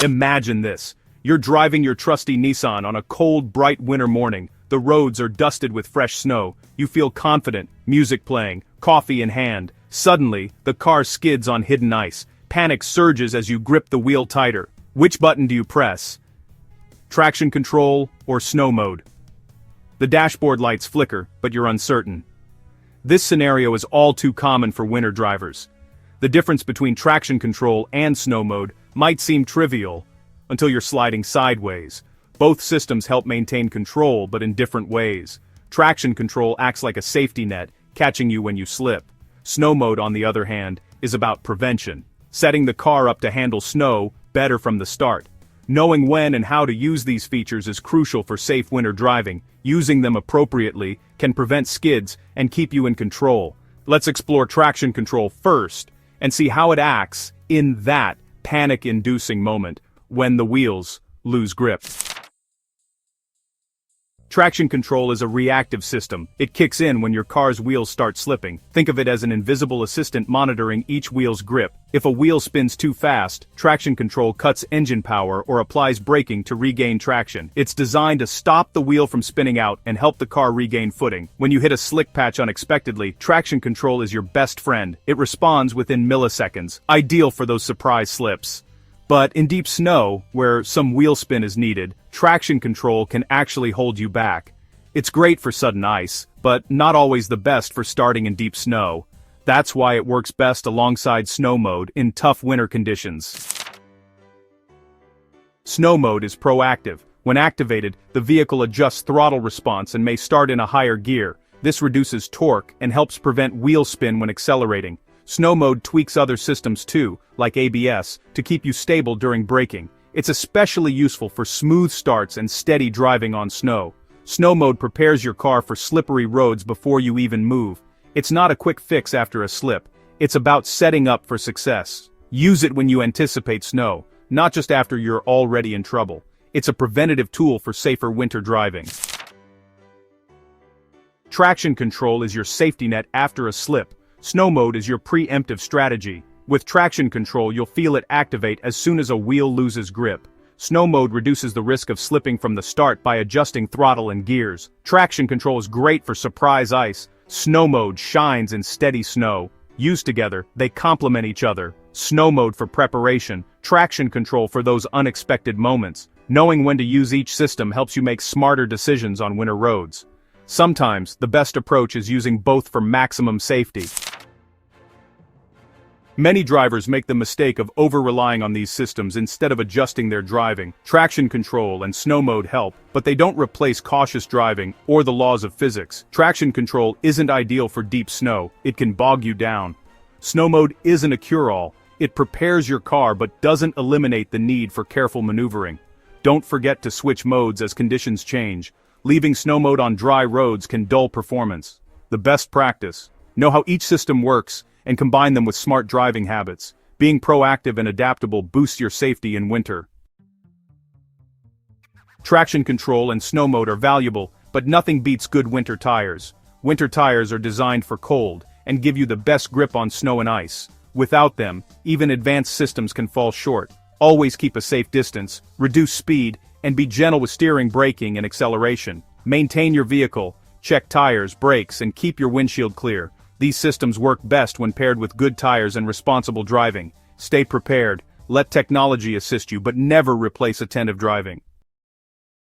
Imagine this. You're driving your trusty Nissan on a cold, bright winter morning. The roads are dusted with fresh snow. You feel confident, music playing, coffee in hand. Suddenly, the car skids on hidden ice. Panic surges as you grip the wheel tighter. Which button do you press? Traction control or snow mode? The dashboard lights flicker, but you're uncertain. This scenario is all too common for winter drivers. The difference between traction control and snow mode might seem trivial until you're sliding sideways. Both systems help maintain control, but in different ways. Traction control acts like a safety net, catching you when you slip. Snow mode, on the other hand, is about prevention, setting the car up to handle snow better from the start. Knowing when and how to use these features is crucial for safe winter driving. Using them appropriately can prevent skids and keep you in control. Let's explore traction control first and see how it acts in that panic-inducing moment when the wheels lose grip. Traction control is a reactive system. It kicks in when your car's wheels start slipping. Think of it as an invisible assistant monitoring each wheel's grip. If a wheel spins too fast, traction control cuts engine power or applies braking to regain traction. It's designed to stop the wheel from spinning out and help the car regain footing. When you hit a slick patch unexpectedly, traction control is your best friend. It responds within milliseconds, ideal for those surprise slips. But in deep snow, where some wheel spin is needed, traction control can actually hold you back. It's great for sudden ice, but not always the best for starting in deep snow. That's why it works best alongside snow mode in tough winter conditions. Snow mode is proactive. When activated, the vehicle adjusts throttle response and may start in a higher gear. This reduces torque and helps prevent wheel spin when accelerating. Snow mode tweaks other systems too, like ABS, to keep you stable during braking. It's especially useful for smooth starts and steady driving on snow. Snow mode prepares your car for slippery roads before you even move. It's not a quick fix after a slip. It's about setting up for success. Use it when you anticipate snow, not just after you're already in trouble. It's a preventative tool for safer winter driving. Traction control is your safety net after a slip. Snow mode is your preemptive strategy. With traction control, you'll feel it activate as soon as a wheel loses grip. Snow mode reduces the risk of slipping from the start by adjusting throttle and gears. Traction control is great for surprise ice. Snow mode shines in steady snow. Used together, they complement each other. Snow mode for preparation, traction control for those unexpected moments. Knowing when to use each system helps you make smarter decisions on winter roads. Sometimes, the best approach is using both for maximum safety. Many drivers make the mistake of over-relying on these systems instead of adjusting their driving. Traction control and snow mode help, but they don't replace cautious driving or the laws of physics. Traction control isn't ideal for deep snow. It can bog you down. Snow mode isn't a cure-all. It prepares your car but doesn't eliminate the need for careful maneuvering. Don't forget to switch modes as conditions change. Leaving snow mode on dry roads can dull performance. The best practice: know how each system works and combine them with smart driving habits. Being proactive and adaptable boosts your safety in winter. Traction control and snow mode are valuable, but nothing beats good winter tires. Winter tires are designed for cold and give you the best grip on snow and ice. Without them, even advanced systems can fall short. Always keep a safe distance, reduce speed, and be gentle with steering, braking, and acceleration. Maintain your vehicle, check tires, brakes, and keep your windshield clear. These systems work best when paired with good tires and responsible driving. Stay prepared, let technology assist you, but never replace attentive driving.